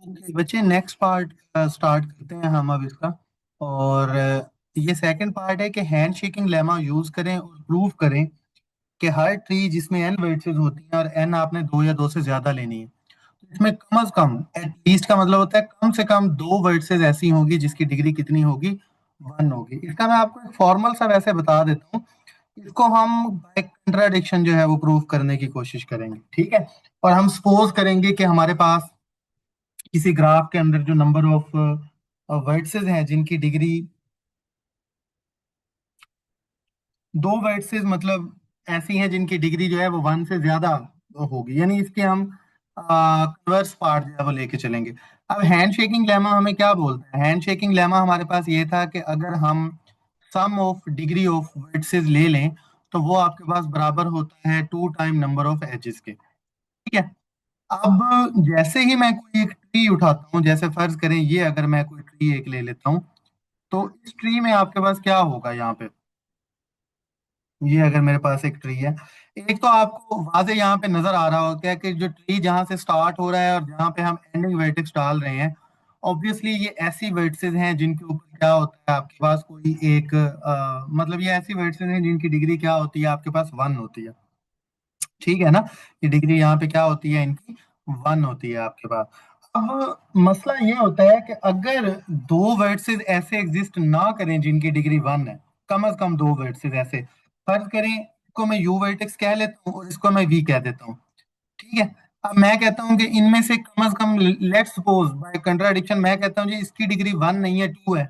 Okay बच्चे, next part start करते हैं हम अब इसका। और ये सेकंड पार्ट है कि हैंड शेकिंग लेमा यूज करें और प्रूव करें कि हर ट्री जिसमें एन वर्टिसेस होती हैं और एन आपने दो या दो से ज्यादा लेनी है, तो इसमें कम से कम, एटलीस्ट का मतलब होता है कम से कम दो वर्टिसेस ऐसी होंगी जिसकी डिग्री कितनी होगी, वन होगी। इसका मैं आपको एक फॉर्मल सा वैसे बता देता हूँ। इसको हम बाय कंट्राडिक्शन जो है वो प्रूव करने की कोशिश करेंगे, ठीक है। और हम सपोज करेंगे कि हमारे पास किसी ग्राफ के अंदर जो नंबर ऑफ वर्टिसेस हैं जिनकी डिग्री, दो वर्टिसेस मतलब ऐसी हैं जिनकी डिग्री जो है वो वन से ज्यादा होगी, यानी इसके हम कन्वर्स पार्ट जो है वो लेके चलेंगे। अब हैंड शेकिंग लेमा हमें क्या बोलता है? हैंड शेकिंग लेमा हमारे पास ये था कि अगर हम sum of degree of vertices ले लें तो वो आपके पास बराबर होता है two time number of edges के, ठीक है। अब जैसे ही मैं कोई एक ट्री उठाता हूँ, जैसे फर्ज करें ये अगर मैं कोई ट्री एक ले लेता हूँ, तो इस ट्री में आपके पास क्या होगा यहाँ पे? ये अगर मेरे पास एक ट्री है, एक तो आपको वाजे यहाँ पे नजर आ रहा होगा कि जो ट्री जहां से स्टार्ट हो रहा है और जहां पे हम एंडिंग वर्टेक्स डाल रहे हैं, ऑब्वियसली ये ऐसी वर्टिसेस हैं जिनके ऊपर क्या होता है आपके पास कोई एक मतलब ये ऐसी वर्टिसेस हैं जिनकी डिग्री क्या होती है आपके पास, वन होती है, ठीक है ना। ये डिग्री यहाँ पे क्या होती है इनकी, वन होती है आपके पास। अब मसला ये होता है कि अगर दो वर्टिसेस ऐसे एग्जिस्ट ना करें जिनकी डिग्री वन है, कम से कम दो वर्टिसेस ऐसे, फर्ज करें इसको मैं यू वर्टेक्स कह लेता हूँ और इसको मैं वी कह देता हूँ, ठीक है। अब मैं कहता हूँ कि इनमें से कम से कम, लेट्स सपोज बाय कंट्राडिक्शन, मैं कहता हूँ जी इसकी डिग्री वन नहीं है, टू है।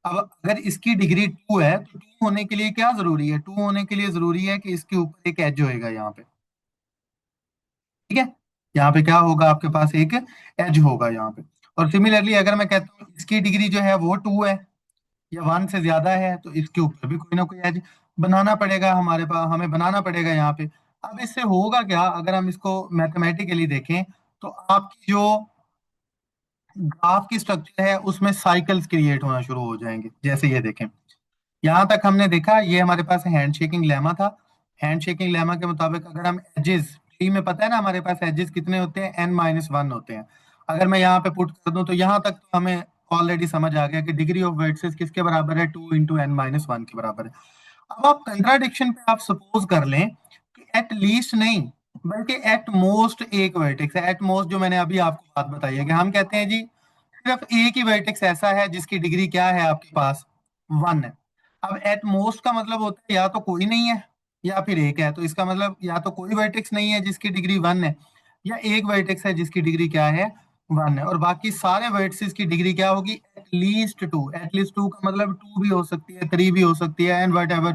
अब अगर इसकी डिग्री टू है तो टू होने के लिए क्या जरूरी है? टू होने के लिए जरूरी है कि इसके ऊपर एक एज होएगा यहाँ पे, ठीक है। यहाँ पे क्या होगा आपके पास, एक एज होगा यहाँ पे। और सिमिलरली अगर मैं कहता हूँ इसकी डिग्री जो है वो टू है या वन से ज्यादा है, तो इसके ऊपर भी कोई ना कोई एज बनाना पड़ेगा, हमारे पास हमें बनाना पड़ेगा यहाँ पे। अब इससे होगा क्या, अगर हम इसको मैथमेटिकली देखें तो आपकी जो ग्राफ की स्ट्रक्चर है उसमें साइकिल्स क्रिएट होना शुरू हो जाएंगे। जैसे ये देखें, यहाँ तक हमने देखा ये हमारे पास हैंड शेकिंग लेमा था। हैंड शेकिंग लेमा के मुताबिक अगर हम एजेस, ट्री में पता है ना हमारे पास एजेस कितने होते हैं, एन माइनस वन होते हैं। अगर मैं यहाँ पे पुट कर दूं तो यहाँ तक तो हमें ऑलरेडी समझ आ गया कि डिग्री ऑफ वर्टिसेस किसके बराबर है, two into N minus one के बराबर है। अब आप कंट्राडिक्शन पे आप सपोज कर लें कि एट लीस्ट नहीं, बल्कि एट मोस्ट एक वर्टेक्स है। एट मोस्ट जो मैंने अभी आपको बात बताई है कि हम कहते हैं जी सिर्फ एक ही वर्टेक्स ऐसा है जिसकी डिग्री क्या है आपके पास, वन है। अब एट मोस्ट का मतलब होता है या तो कोई नहीं है या फिर एक है, तो इसका मतलब या तो कोई वर्टेक्स नहीं है जिसकी डिग्री वन है, या एक वर्टेक्स है जिसकी डिग्री क्या है, वन है। और बाकी सारे वर्टिसेस की डिग्री क्या होगी, एटलीस्ट टू। एटलीस्ट टू का मतलब टू भी हो सकती है, थ्री भी हो सकती है, एंड वट एवर,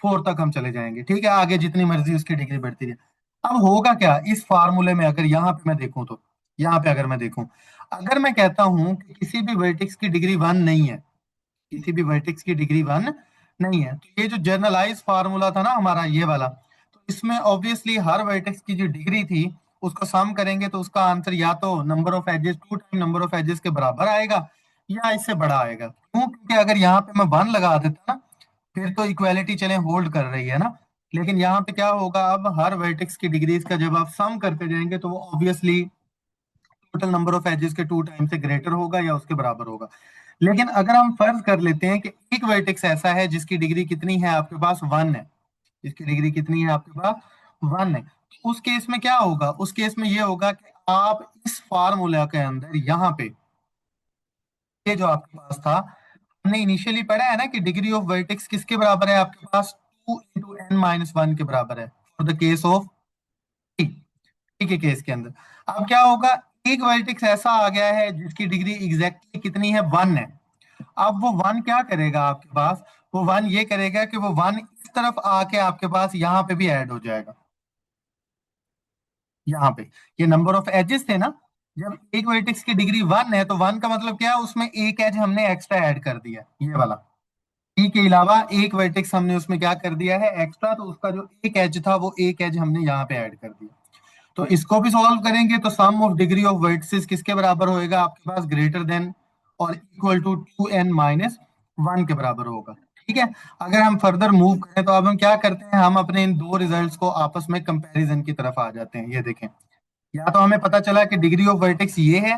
फोर तक हम चले जाएंगे, ठीक है। आगे जितनी मर्जी उसकी डिग्री बढ़ती है। अब होगा क्या इस फार्मूले में, अगर यहाँ पे मैं देखूं तो, यहाँ पे अगर मैं देखूं, अगर मैं कहता हूं कि किसी भी वर्टेक्स की डिग्री वन नहीं है, किसी भी वर्टेक्स की डिग्री वन नहीं है, तो ये जो जनरलाइज फार्मूला था ना हमारा ये वाला, तो इसमें ऑब्वियसली हर वर्टेक्स की जो डिग्री थी उसको सम करेंगे तो उसका आंसर या तो number of edges, two time number of edges के बराबर आएगा या इससे बड़ा आएगा। क्यों? क्योंकि अगर यहाँ पे मैं वन लगा देता ना, फिर तो इक्वालिटी चले होल्ड कर रही है ना। लेकिन यहाँ पे क्या होगा, अब हर वर्टेक्स की डिग्रीज का जब आप सम करते जाएंगे तो वो obviously total number of edges के टू टाइम से ग्रेटर होगा या उसके बराबर होगा। लेकिन अगर हम फर्ज कर लेते हैं कि एक वर्टेक्स ऐसा है जिसकी डिग्री कितनी है आपके पास, वन है, जिसकी डिग्री कितनी है आपके पास, वन है, तो उस केस में क्या होगा, उस केस में ये होगा कि आप इस फार्मूला के अंदर यहाँ पे, ये जो आपके पास था, हमने इनिशियली पढ़ा है ना कि डिग्री ऑफ वर्टेक्स किसके बराबर है आपके पास, two into N minus one के बराबर है for the case of T, T के केस के अंदर। अब क्या होगा, एक वर्टेक्स ऐसा आ गया है जिसकी डिग्री एग्जैक्टली कितनी है, वन है। अब वो वन क्या करेगा आपके पास, वो वन ये करेगा कि वो वन इस तरफ आके आपके पास यहाँ पे भी ऐड हो जाएगा, यहाँ पे। ये नंबर ऑफ एजेस थे ना, जब एक वर्टेक्स की डिग्री वन है तो वन का मतलब क्या है, उसमें एक एज हमने एक्स्ट्रा ऐड कर दिया, ये वाला। ई के अलावा एक वर्टेक्स हमने उसमें क्या कर दिया है एक्स्ट्रा, तो उसका जो एक एज था वो एक एज हमने यहाँ पे ऐड कर दिया। तो इसको भी सॉल्व करेंगे तो sum of degree of vertices किसके बराबर होएगा आपके पास, ग्रेटर देन और equal to two N minus one के बराबर होगा, ठीक है। अगर हम फर्दर मूव करें तो अब हम क्या करते हैं, हम अपने इन दो रिजल्ट्स को आपस में कंपैरिजन की तरफ आ जाते हैं। ये देखें, या तो हमें पता चला कि डिग्री ऑफ वर्टेक्स ये है,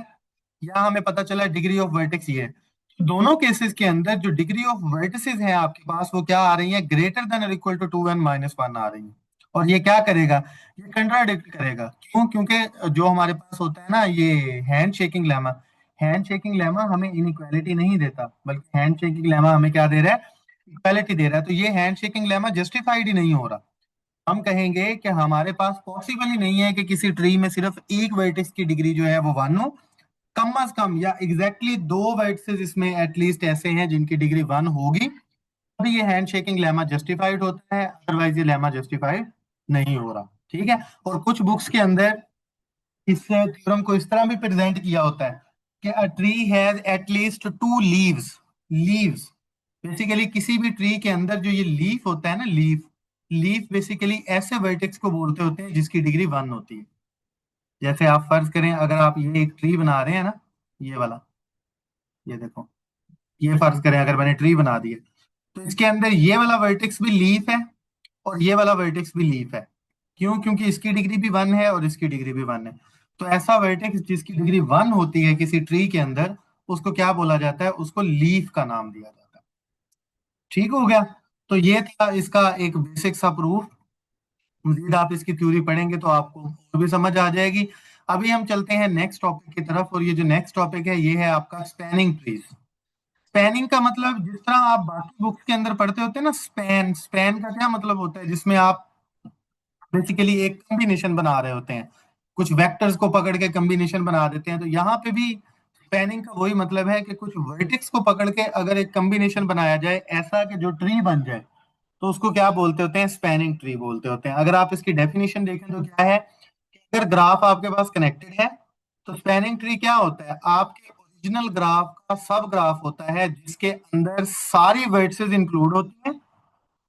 या हमें पता चला डिग्री ऑफ वर्टेक्स ये है। दोनों केसेस के अंदर जो डिग्री ऑफ वर्टिसेस है आपके पास वो क्या आ रही है, ग्रेटर देन और इक्वल टू 2n-1 आ रही है। और ये क्या करेगा, ये कंट्राडिक्ट करेगा। क्यों? क्योंकि जो हमारे पास होता है ना ये hand shaking lemma, hand shaking lemma हमें इनइक्वालिटी नहीं देता, बल्कि हैंड शेकिंग लेमा हमें क्या दे रहा है, इक्वालिटी दे रहा है। तो ये हैंड शेकिंग लेमा जस्टिफाइड ही नहीं हो रहा। हम कहेंगे कि हमारे पास पॉसिबल ही नहीं है कि किसी ट्री में सिर्फ एक वर्टेक्स की डिग्री जो है वो 1 हो। कम अज कम या एग्जैक्टली दो वर्टिसेस इसमें एटलीस्ट ऐसे हैं जिनकी डिग्री 1 होगी, तभी ये हैंड शेकिंग लेमा जस्टिफाइड होता है, अदरवाइज ये लेमा जस्टिफाइड नहीं हो रहा। ठीक है। और कुछ बुक्स के अंदर इस थ्योरम को इस तरह भी प्रेजेंट किया होता है कि a tree has at least 2 leaves. Leaves basically किसी भी ट्री के अंदर जो ये लीफ होता है ना, लीफ, लीफ बेसिकली ऐसे वर्टेक्स को बोलते होते हैं जिसकी डिग्री 1 होती है। जैसे आप फर्ज करें अगर आप ये एक ट्री बना रहे हैं ना, ये वाला, ये देखो, ये फर्ज करें अगर मैंने ट्री बना दिया, तो इसके अंदर ये वाला वर्टेक्स भी लीफ है और ये वाला वर्टेक्स भी लीफ है। क्यों? क्योंकि इसकी डिग्री भी 1 है और इसकी डिग्री भी 1 है। तो ऐसा वर्टेक्स जिसकी डिग्री 1 होती है किसी ट्री के अंदर, उसको क्या बोला जाता है, उसको लीफ का नाम दिया जाता है। ठीक हो गया। तो ये था इसका एक बेसिक सा प्रूफ। मजीद आप इसकी थ्योरी पढ़ेंगे तो आपको और भी समझ आ जाएगी। अभी हम चलते हैं नेक्स्ट टॉपिक की तरफ, और ये जो नेक्स्ट टॉपिक है ये है आपका स्पैनिंग ट्रीज। स्पैनिंग का मतलब जिस तरह आप बाकी बुक्स के अंदर पढ़ते होते हैं ना, स्पैन, स्पैन का क्या मतलब होता है, जिसमें आप बेसिकली एक कॉम्बिनेशन बना रहे होते हैं, कुछ वेक्टर्स को पकड़ के कॉम्बिनेशन बना देते हैं। तो यहाँ पे भी स्पैनिंग का वही मतलब है कि कुछ वर्टेक्स को पकड़ के अगर एक कॉम्बिनेशन बनाया जाए ऐसा कि जो ट्री बन जाए, तो उसको क्या बोलते होते हैं, स्पैनिंग ट्री बोलते होते हैं। अगर आप इसकी डेफिनेशन देखें तो क्या है कि अगर ग्राफ आपके पास कनेक्टेड है तो स्पैनिंग ट्री क्या होता है, आपके ओरिजिनल ग्राफ का सब ग्राफ होता है जिसके अंदर सारी वर्टिसेस इंक्लूड होती हैं।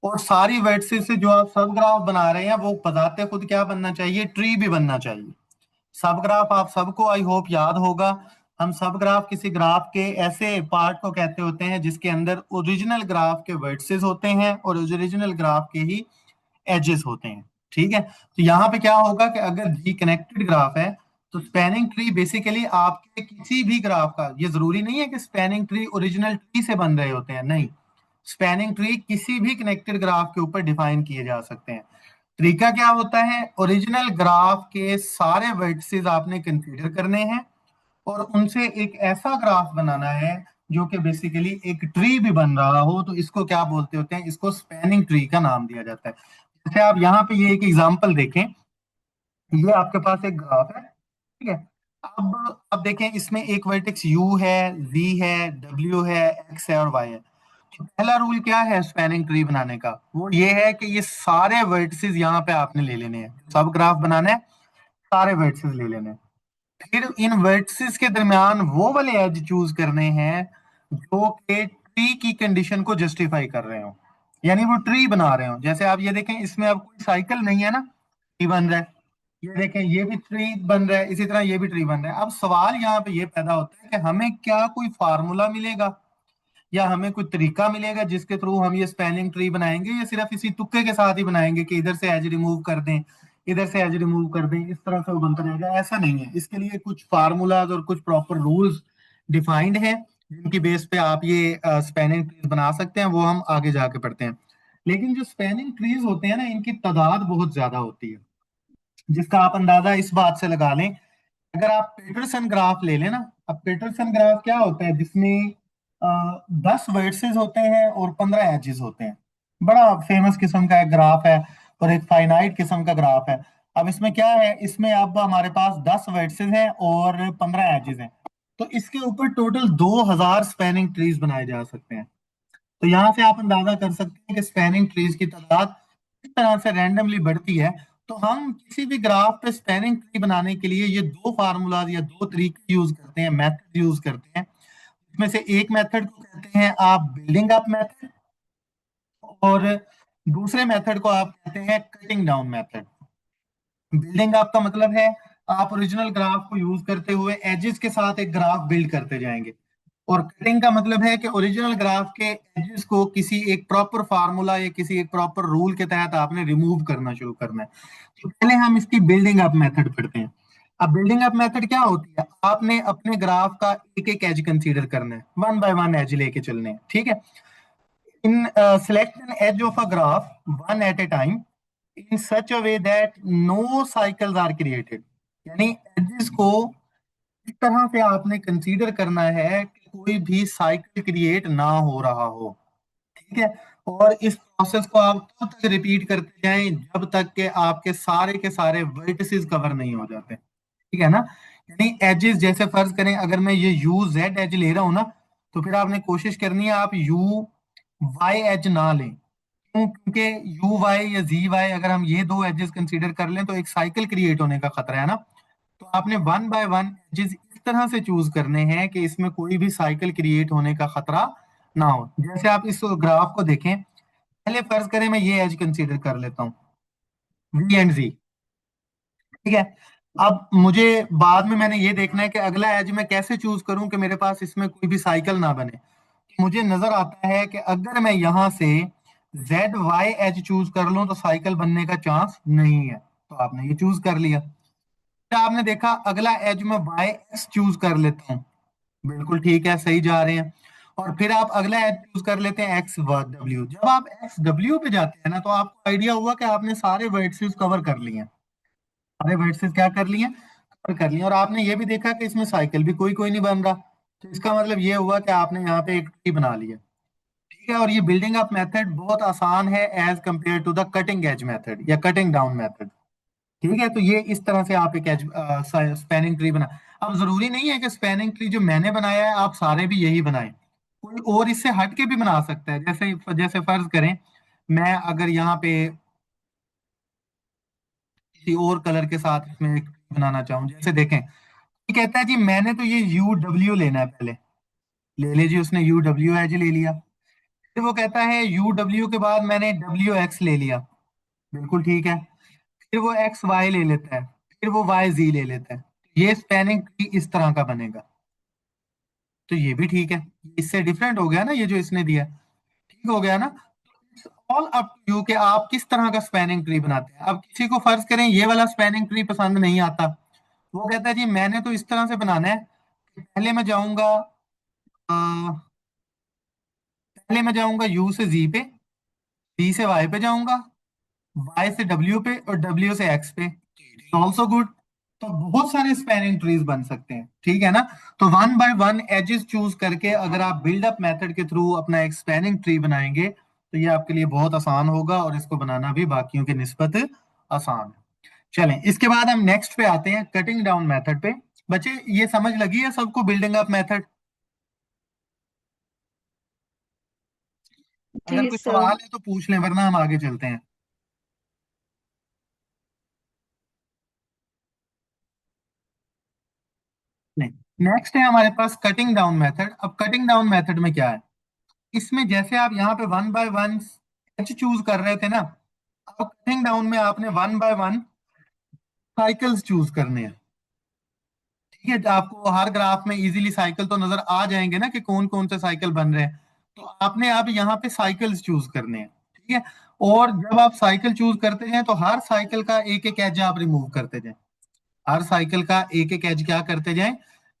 और सारी वर्टिसेस से जो आप सब ग्राफ बना रहे हैं वो बताते खुद क्या बनना चाहिए, ट्री भी बनना चाहिए। सब ग्राफ आप सबको आई होप याद होगा। हम सब ग्राफ किसी ग्राफ के ऐसे पार्ट को कहते होते हैं जिसके अंदर ओरिजिनल ग्राफ के वर्टिसेस होते हैं और ओरिजिनल ग्राफ के ही एजेस होते हैं। ठीक है। तो यहाँ पे क्या होगा कि अगर जी कनेक्टेड ग्राफ है तो स्पैनिंग ट्री बेसिकली आपके किसी भी ग्राफ का, ये जरूरी नहीं है कि स्पैनिंग ट्री ओरिजिनल ट्री से बन रहे होते हैं, नहीं। स्पैनिंग ट्री किसी भी कनेक्टेड ग्राफ के ऊपर डिफाइन किए जा सकते हैं। तरीका क्या होता है, ओरिजिनल ग्राफ के सारे वर्टिसेस आपने कंसीडर करने हैं और उनसे एक ऐसा ग्राफ बनाना है जो कि बेसिकली एक ट्री भी बन रहा हो। तो इसको क्या बोलते होते हैं, इसको स्पैनिंग ट्री का नाम दिया जाता है। जैसे आप यहाँ पे ये एक एग्जांपल देखें, ये आपके पास एक ग्राफ है, ठीक है। अब देखें इसमें एक वर्टेक्स u है, v है, w है, x है और y है। तो पहला रूल क्या है स्पैनिंग ट्री बनाने का, वो ये है कि ये सारे वर्टिसेस यहाँ पे आपने ले लेने हैं। सब ग्राफ बनाना है, सारे वर्टिसेस ले लेने हैं। फिर इन वर्टिसेस के दरमियान वो वाले एज चूज करने हैं जो कि ट्री की कंडीशन को जस्टिफाई कर रहे हो, यानी वो ट्री बना रहे हो। जैसे आप ये देखें इसमें अब कोई साइकिल नहीं है ना, ट्री बन रहा है। ये देखें ये भी ट्री बन रहा है, इसी तरह ये भी ट्री बन रहा है। अब सवाल यहाँ पे ये पैदा होता है कि हमें क्या कोई फार्मूला मिलेगा या हमें कोई तरीका मिलेगा जिसके थ्रू हम ये स्पैनिंग ट्री बनाएंगे, या सिर्फ इसी तुक्के के साथ ही बनाएंगे कि इधर से एज रिमूव कर दें, इधर से एज रिमूव कर दें, इस तरह से वो बनता रहेगा। ऐसा नहीं है, इसके लिए कुछ फार्मूलाज और कुछ प्रॉपर रूल्स डिफाइंड हैं जिनकी बेस पे आप ये स्पैनिंग ट्रीज बना सकते हैं, वो हम आगे जाके पढ़ते हैं। लेकिन जो स्पैनिंग ट्रीज होते हैं ना, इनकी तादाद बहुत ज्यादा होती है, जिसका आप अंदाजा इस बात से लगा लें। अगर आप पीटरसन ग्राफ ले लें ना, अब पीटरसन ग्राफ क्या होता है, जिसमें 10 वर्टिसेस होते हैं और 15 एजेस होते हैं। बड़ा फेमस किस्म का एक ग्राफ है और एक फाइनाइट किस्म का ग्राफ है। अब इसमें क्या है, इसमें अब हमारे पास 10 वर्टिसेस हैं और 15 एजेस हैं। तो इसके ऊपर टोटल 2000 स्पैनिंग ट्रीज बनाए जा सकते हैं। तो यहाँ से आप अंदाजा कर सकते हैं कि स्पैनिंग ट्रीज की तादाद किस तरह से रैंडमली बढ़ती है। तो हम किसी भी ग्राफ पे स्पैनिंग ट्री बनाने के लिए ये दो फार्मूलाज या दो तरीके यूज करते हैं, मेथड यूज करते हैं। इसमें से एक मेथड को कहते हैं आप बिल्डिंग अप मेथड, और दूसरे मेथड को आप कहते हैं cutting down method. Building up का मतलब है आप ओरिजिनल ग्राफ को यूज करते हुए एजेस के साथ एक ग्राफ बिल्ड करते जाएंगे, और कटिंग का मतलब है कि ओरिजिनल ग्राफ के एजेस को किसी एक प्रॉपर फार्मूला या किसी एक प्रॉपर रूल के तहत आपने रिमूव करना शुरू करना है। तो पहले हम इसकी बिल्डिंग अप मेथड पढ़ते हैं। अब बिल्डिंग अप मेथड क्या होती है, आपने अपने ग्राफ का एक एक एज कंसीडर करना है, वन बाय वन एज लेके चलने हैं, ठीक है। In select an edge of a graph one at a time in such a way that no cycles are created, यानी एजेस को इस तरह से आपने कंसीडर करना है कि कोई भी साइकिल क्रिएट ना हो रहा हो, ठीक है। और इस प्रोसेस को आप तब तक रिपीट करते जाएं जब तक कि आपके सारे के सारे वर्टिसेस कवर नहीं हो जाते, ठीक है ना। यानी एजेस, जैसे फर्ज करें अगर मैं ये यू जेड एज ले रहा हूं ना, तो फिर आपने कोशिश करनी है आप यू वाई एज ना लें। क्यों? क्योंकि यू वाई या जी वाई अगर हम ये दो एजेस कंसीडर कर लें तो एक साइकिल क्रिएट होने का खतरा है ना। तो आपने वन बाय वन एजेस इस तरह से चूज करने हैं कि इसमें कोई भी साइकिल क्रिएट होने का खतरा ना हो। जैसे आप इस ग्राफ को देखें, पहले फर्ज करें मैं ये एज कंसीडर कर लेता हूँ, वी एंड जी, ठीक है। अब मुझे बाद में मैंने ये देखना है कि अगला एज मैं कैसे चूज करूं कि मेरे पास इसमें कोई भी साइकिल ना बने। मुझे नजर आता है कि अगर मैं यहां से जेड वाई एज चूज कर लूं तो साइकिल बनने का चांस नहीं है, तो आपने ये चूज कर लिया। फिर आपने देखा अगला एज में वाई एक्स चूज कर लेता हूँ, बिल्कुल ठीक है, सही जा रहे हैं। और फिर आप अगला एज चूज कर लेते हैं एक्स डब्ल्यू। जब आप एक्स डब्ल्यू पे जाते हैं ना, तो आपको आइडिया हुआ कि आपने सारे वर्टिसेस कवर कर लिए हैं, सारे वर्टिसेस क्या कर लिए, कवर कर लिए। और आपने ये भी देखा कि इसमें साइकिल भी कोई कोई नहीं बन रहा, तो इसका मतलब ये हुआ कि आपने यहाँ पे एक ट्री बना लिया, ठीक है। और ये बिल्डिंग अप मेथड बहुत आसान है as compare to the cutting edge method या कटिंग डाउन मेथड, ठीक है। तो ये इस तरह से आप एक एज स्पैनिंग ट्री बना। अब जरूरी नहीं है कि स्पैनिंग ट्री जो मैंने बनाया है आप सारे भी यही बनाएं, कोई और इससे हट के भी बना सकता है। जैसे जैसे फर्ज करें मैं अगर यहाँ पे किसी और कलर के साथ इसमें एक tree बनाना चाहूँ, जैसे देखें ये कहता है जी मैंने तो ये यू डब्ल्यू लेना है, पहले ले लीजिए, उसने यू डब्ल्यू एज ले लिया। फिर वो कहता है यू डब्ल्यू के बाद मैंने डब्ल्यू एक्स ले लिया, बिल्कुल ठीक है। फिर वो एक्स वाई ले लेता है, फिर वो वाई जी ले लेता है। ये स्पैनिंग ट्री इस तरह का बनेगा, तो ये भी ठीक है। इससे डिफरेंट हो गया ना ये जो इसने दिया, ठीक हो गया ना। ऑल अप टू यू कि आप किस तरह का स्पैनिंग ट्री बनाते हैं। अब किसी को फर्ज करें ये वाला स्पैनिंग ट्री पसंद नहीं आता, वो कहता है जी मैंने तो इस तरह से बनाना है कि पहले मैं जाऊंगा पहले मैं जाऊंगा यू से जी पे, जी से वाई पे जाऊंगा, वाई से डब्ल्यू पे और डब्ल्यू से एक्स पे, ऑल्सो गुड। तो बहुत सारे स्पैनिंग ट्रीज बन सकते हैं, ठीक है ना। तो one by one edges choose करके अगर आप बिल्डअप मेथड के थ्रू अपना एक स्पैनिंग ट्री बनाएंगे तो ये आपके लिए बहुत आसान होगा, और इसको बनाना भी बाकियों की निस्बत आसान है। चलें इसके बाद हम नेक्स्ट पे आते हैं, कटिंग डाउन मेथड पे। बच्चे ये समझ लगी है सबको बिल्डिंग अप मेथड? अगर जी कोई सर। सवाल है तो पूछ लें वरना हम आगे चलते हैं। नहीं, नेक्स्ट है हमारे पास कटिंग डाउन मेथड। अब कटिंग डाउन मेथड में क्या है, इसमें जैसे आप यहाँ पे one by one H choose कर रहे थे ना, अब कटिंग डाउन में आपने one by one cycles choose करने हैं, ठीक है। आपको हर ग्राफ में इजीली साइकिल तो नजर आ जाएंगे ना कि कौन कौन से साइकिल बन रहे हैं। तो आपने अब यहाँ पे साइकिल्स चूज करने हैं, ठीक है। और जब आप साइकिल चूज करते हैं तो हर साइकिल का एक एक एज आप रिमूव करते जाएं, हर साइकिल का एक एक एज क्या करते जाएं,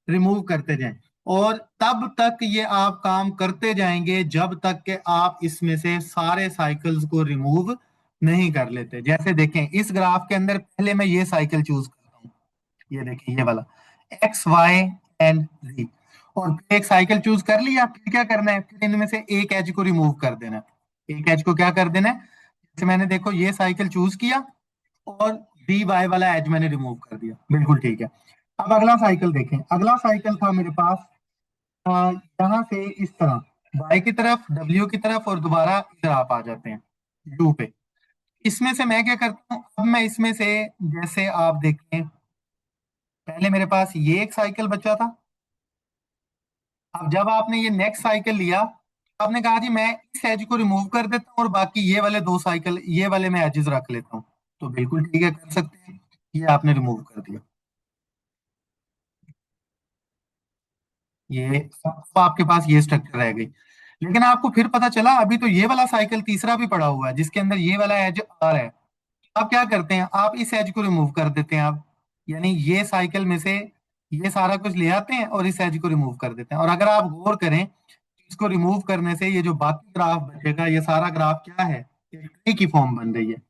रिमूव करते जाएं। और तब तक ये आप काम करते जाएंगे जब तक कि आप इसमें से सारे साइकिल्स को रिमूव नहीं कर लेते। जैसे देखें इस ग्राफ के अंदर पहले मैं ये साइकिल चूज करता हूँ, ये देखिए ये वाला एक्स वाई एंड जी, और फिर एक साइकिल चूज कर लिया। फिर क्या करना है, फिर इनमें से एक एज को रिमूव कर देना है, एक एज को क्या कर देना है। जैसे मैंने देखो ये साइकिल चूज किया और डी वाई वाला एज मैंने रिमूव कर दिया, बिल्कुल ठीक है। अब अगला साइकिल देखें, अगला साइकिल था मेरे पास यहाँ से इस तरह वाई की तरफ डब्ल्यू की तरफ और दोबारा इधर आप आ जाते हैं यू पे। इसमें से मैं क्या करता हूँ, अब मैं इसमें से जैसे आप देखें पहले मेरे पास ये एक साइकिल बचा था। अब जब आपने ये नेक्स्ट साइकिल लिया तो आपने कहा जी मैं इस एज को रिमूव कर देता हूँ और बाकी ये वाले दो साइकिल ये वाले मैं एजेस रख लेता हूँ, तो बिल्कुल ठीक है, कर सकते हैं। ये आपने रिमूव कर दिया, ये अब आपके पास ये स्ट्रक्चर रह गई। लेकिन आपको फिर पता चला अभी तो ये वाला साइकिल तीसरा भी पड़ा हुआ है जिसके अंदर ये वाला एज आ रहा है। अब क्या करते हैं, आप इस एज को रिमूव कर देते हैं। आप यानी ये साइकिल में से ये सारा कुछ ले आते हैं और इस एज को रिमूव कर देते हैं। और अगर आप गौर करें, इसको रिमूव करने से ये जो बाकी ग्राफ बचेगा, ये सारा ग्राफ क्या है, एक ट्री की फॉर्म बन रही है।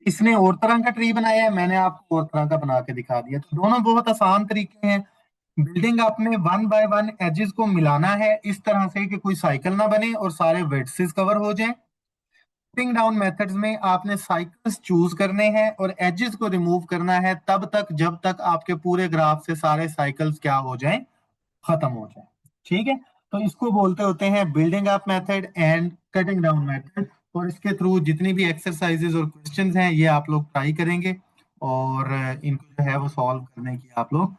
इसने और तरह का ट्री बनाया है, मैंने आपको और तरह का बना के दिखा दिया। तो दोनों बहुत आसान तरीके हैं। बिल्डिंग अप में वन बाय वन एजेस को मिलाना है इस तरह से कि कोई साइकिल ना बने और सारे वर्टिसेस कवर हो जाएं। कटिंग डाउन मेथड्स में आपने साइकिल्स चूज करने हैं और एजेस को रिमूव करना है तब तक जब तक आपके पूरे ग्राफ से सारे साइकिल्स क्या हो जाएं, खत्म हो जाए। ठीक है, तो इसको बोलते होते हैं building up method and cutting down method. और इसके थ्रू जितनी भी एक्सरसाइजेज और क्वेश्चंस हैं ये आप लोग ट्राई करेंगे और इनको जो है वो सॉल्व करने की आप लोग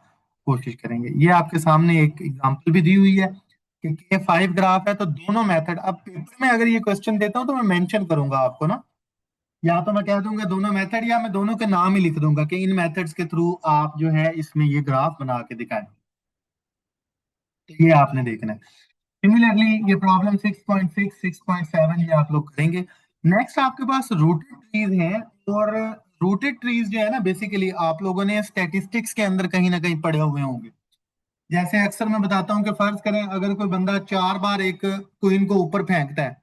कोशिश करेंगे। ये आपके सामने एक एग्जांपल भी दी हुई है कि K5 ग्राफ है, तो दोनों मेथड, अब पेपर में अगर ये क्वेश्चन देता हूं तो मैं मेंशन करूंगा आपको ना, या तो मैं कह दूंगा दोनों मेथड, या मैं दोनों के नाम ही लिख दूंगा कि इन मेथड्स के थ्रू आप जो है इसमें ये ग्राफ बना के दिखाएं। तो ये आपने देखना है। सिमिलरली ये प्रॉब्लम 6.6, 6.7 ये आप लोग करेंगे। नेक्स्ट आपके पास रूटेड ट्रीज हैं। और रूटेड ट्रीज जो है ना, बेसिकली आप लोगों ने स्टैटिस्टिक्स के अंदर कहीं ना कहीं पढ़े हुए होंगे। जैसे अक्सर मैं बताता हूँ कि फर्ज करें अगर कोई बंदा 4 बार एक क्वीन को ऊपर फेंकता है,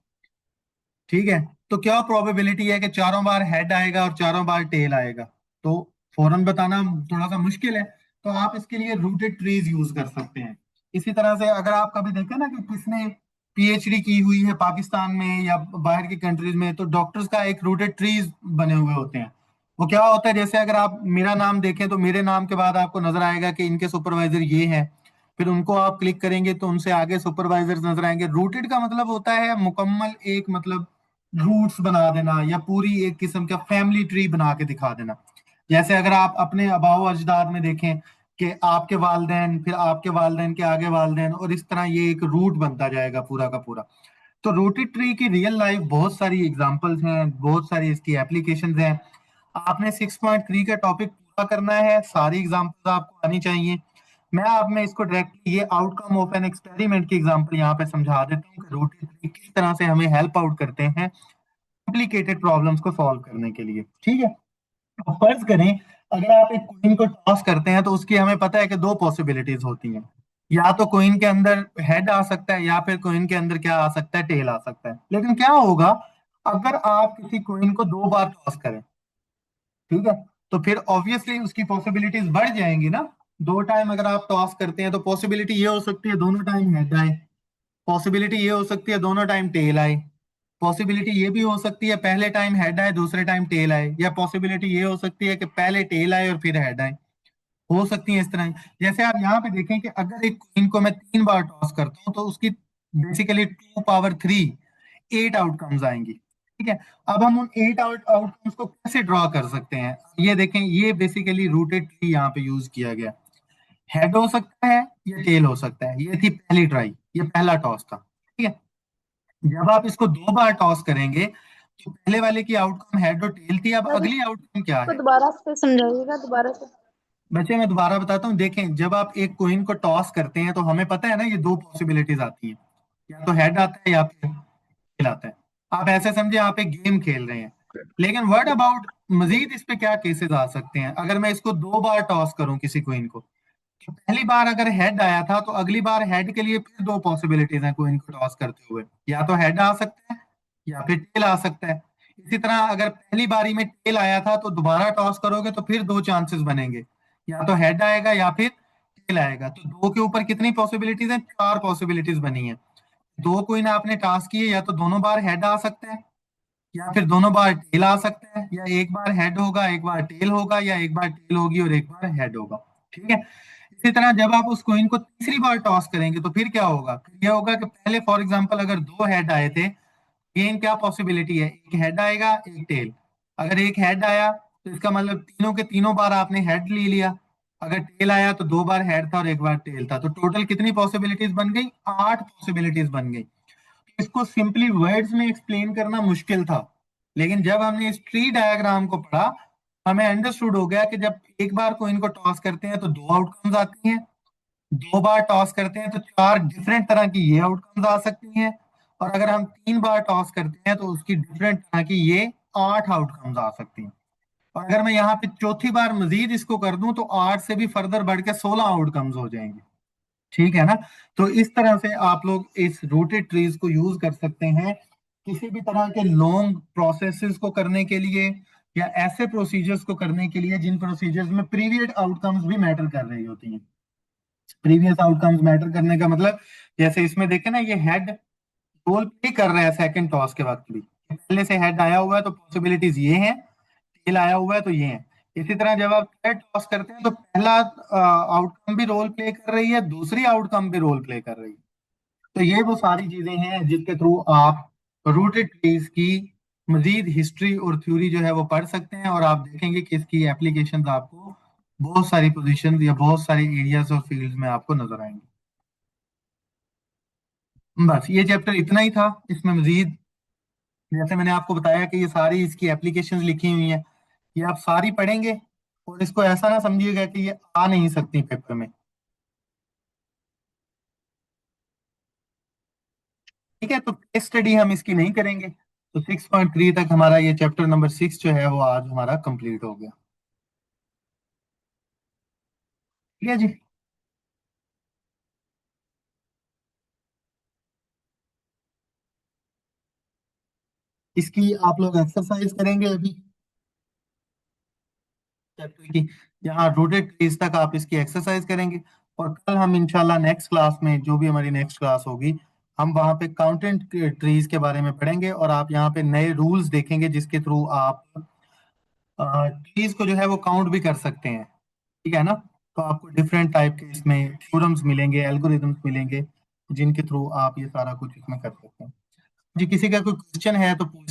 ठीक है, तो क्या प्रोबेबिलिटी है कि चारों बार हेड आएगा और चारों बार टेल आएगा? तो फौरन बताना थोड़ा सा मुश्किल है। तो आप इसके लिए रूटेड ट्रीज यूज कर सकते हैं। इसी तरह से अगर आप कभी देखें ना कि किसने पीएचडी की हुई है पाकिस्तान में या बाहर की कंट्रीज में, तो डॉक्टर्स का एक रूटेड ट्रीज बने हुए होते हैं। वो क्या होता है, जैसे अगर आप मेरा नाम देखें तो मेरे नाम के बाद आपको नजर आएगा कि इनके सुपरवाइजर ये हैं। फिर उनको आप क्लिक करेंगे तो उनसे आगे सुपरवाइजर्स नजर आएंगे। रूटेड का मतलब होता है मुकम्मल एक, मतलब रूट्स बना देना या पूरी एक किस्म का फैमिली ट्री बना के दिखा देना। जैसे अगर आप अपने आबाओ अजदाद में देखें कि आपके वालदेन, फिर आपके वालदेन के आगे वालदेन, और इस तरह ये एक रूट बनता जाएगा पूरा का पूरा। तो रूटेड ट्री की रियल लाइफ बहुत सारी एग्जांपल्स हैं, बहुत सारी इसकी एप्लीकेशंस हैं। आपने 6.3 का टॉपिक पूरा करना है, सारी एग्जांपल्स आपको आनी चाहिए। मैं आप में इसको डायरेक्टली ये आउटकम ऑफ एन एक्सपेरिमेंट की एग्जांपल यहाँ पे समझा देता हूँ कि रूटेड ट्री किस तरह से हमें हेल्प आउट करते हैं कॉम्प्लिकेटेड प्रॉब्लम्स को सॉल्व करने के लिए। ठीक है, तो फर्ज करें अगर आप एक क्वीन को टॉस करते हैं तो उसकी हमें पता है कि दो पॉसिबिलिटीज होती हैं। या तो क्वीन के अंदर हेड आ सकता है या फिर क्वीन के अंदर क्या आ सकता है, टेल आ सकता है। लेकिन क्या होगा अगर आप किसी क्वीन को 2 बार टॉस करें? ठीक है, तो फिर ऑब्वियसली उसकी पॉसिबिलिटीज बढ़ जाएंगी ना। 2 टाइम अगर आप टॉस करते हैं तो पॉसिबिलिटी ये हो सकती है दोनों टाइम हेड आए, पॉसिबिलिटी ये हो सकती है दोनों टाइम टेल आए, पॉसिबिलिटी ये भी हो सकती है पहले टाइम हेड आए दूसरे टाइम टेल आए, या पॉसिबिलिटी ये हो सकती है कि पहले टेल आए और फिर हेड आए। हो सकती है इस तरह। जैसे आप यहाँ पे देखें कि अगर एक क्वीन को मैं 3 बार टॉस करता हूँ तो उसकी बेसिकली 2 पावर 3 8 आउटकम्स आएंगी। ठीक है, अब हम उन 8 आउटकम्स को कैसे ड्रॉ कर सकते हैं, ये देखें, ये बेसिकली रूटेड ट्री यहाँ पे यूज किया गया। हेड हो सकता है या टेल हो सकता है, ये थी पहली ट्राई, ये पहला टॉस था। ठीक है, जब आप इसको 2 बार टॉस करेंगे तो पहले वाले की आउटकम हेड और टेल थी, अब सर अगली आउटकम क्या इसको है? दोबारा से समझाइएगा दोबारा से। बच्चे मैं दोबारा बताता हूँ, देखें, जब आप एक कोइन को टॉस करते हैं तो हमें पता है ना ये दो पॉसिबिलिटीज आती हैं, या तो हेड आता है या फिर टेल आता है। आप ऐसे समझे आप एक गेम खेल रहे हैं। लेकिन व्हाट अबाउट मजीद इस पे क्या केसेस आ सकते हैं, अगर मैं इसको 2 बार टॉस करूं किसी कोइन को, तो पहली बार अगर हेड आया था तो अगली बार हेड के लिए फिर 2 पॉसिबिलिटीज हैं कोइन को टॉस करते हुए, या तो हेड आ सकता है या फिर टेल आ सकता है। इसी तरह अगर पहली बारी में टेल आया था तो दोबारा टॉस करोगे तो फिर 2 चांसेस बनेंगे, या तो हेड आएगा या फिर टेल आएगा। तो दो के ऊपर कितनी पॉसिबिलिटीज हैं, 4 पॉसिबिलिटीज बनी है। दो कोइन आपने टास्क किए, या तो दोनों बार हेड आ सकता है या फिर दोनों बार टेल आ सकता है, या एक बार हेड होगा एक बार टेल होगा, या एक बार टेल होगी और एक बार हेड होगा। ठीक है, इसी तरह जब आप उस कोइन को तीसरी बार टॉस करेंगे तो फिर क्या होगा, फिर यह होगा कि पहले फॉर एग्जांपल अगर 2 हेड आए थे, गेन क्या पॉसिबिलिटी है, एक हेड आएगा एक टेल। अगर एक हेड आया तो इसका मतलब तीनों के तीनों बार आपने हेड ले लिया। अगर टेल आया तो 2 बार हेड था और एक बार टेल था, तो टोटल कितनी पॉसिबिलिटीज बन गई, 8 पॉसिबिलिटीज बन गई। इसको सिंपली वर्ड्स में एक्सप्लेन करना मुश्किल था, लेकिन जब हमने इस ट्री डायग्राम को पढ़ा हमें अंडरस्टूड हो गया कि जब एक बार कोइन को टॉस करते हैं तो 2 आउटकम्स आती हैं, 2 बार टॉस करते हैं तो 4 डिफरेंट तरह की ये आउटकम्स आ सकती हैं, और अगर हम 3 बार टॉस करते हैं तो उसकी डिफरेंट तरह की ये 8 आउटकम्स आ सकती हैं। और अगर मैं यहाँ पे चौथी बार मजीद इसको कर दूं तो 8 से भी फर्दर बढ़ के 16 आउटकम्स हो जाएंगे। ठीक है ना। तो इस तरह से आप लोग इस रूटेड ट्रीज को यूज कर सकते हैं किसी भी तरह के लॉन्ग प्रोसेसेस को करने के लिए, या ऐसे प्रोसीजर्स को करने के लिए जिन प्रोसीजर्स में प्रीवियस आउटकम्स भी मैटर कर रही होती हैं। प्रीवियस आउटकम्स मैटर करने का मतलब, जैसे इसमें देखें ना, ये हेड रोल प्ले कर रहा है सेकंड टॉस के वक्त भी। पहले से हेड आया हुआ है तो पॉसिबिलिटीज ये हैं, टेल आया हुआ है तो ये है। इसी तरह जब आप थर्ड टॉस करते हैं तो पहला आउटकम भी रोल प्ले कर रही है, दूसरी आउटकम भी रोल प्ले कर रही है। तो ये वो सारी चीजें हैं जिसके थ्रू आप रूटेड ट्रीज की मजीद हिस्ट्री और थ्योरी जो है वो पढ़ सकते हैं, और आप देखेंगे कि इसकी एप्लीकेशन आपको बहुत सारी पोजीशन या बहुत सारी एरियाज और फील्ड्स में आपको नजर आएंगे। बस ये चैप्टर इतना ही था। इसमें मजीद, जैसे मैंने आपको बताया कि ये सारी इसकी एप्लीकेशंस लिखी हुई हैं, ये आप सारी पढ़ेंगे, और इसको ऐसा ना समझिएगा कि ये आ नहीं सकती पेपर में। ठीक है, तो केस स्टडी हम इसकी नहीं करेंगे। तो 6.3 तक हमारा ये चैप्टर नंबर 6 जो है वो आज हमारा कंप्लीट हो गया। ठीक है जी। इसकी आप लोग एक्सरसाइज करेंगे अभी चैप्टर की, यहाँ रूटेड ट्रीज तक आप इसकी एक्सरसाइज करेंगे। और कल हम इंशाल्लाह नेक्स्ट क्लास में, जो भी हमारी नेक्स्ट क्लास होगी, हम वहाँ पे काउंटेंट ट्रीज के बारे में पढ़ेंगे, और आप यहाँ पे नए रूल्स देखेंगे जिसके थ्रू आप ट्रीज को जो है वो काउंट भी कर सकते हैं। ठीक है ना। तो आपको डिफरेंट टाइप के इसमें थ्योरम्स मिलेंगे, एल्गोरिदम्स मिलेंगे, जिनके थ्रू आप ये सारा कुछ इसमें कर सकते हैं। जी, किसी का कोई क्वेश्चन है तो पूछ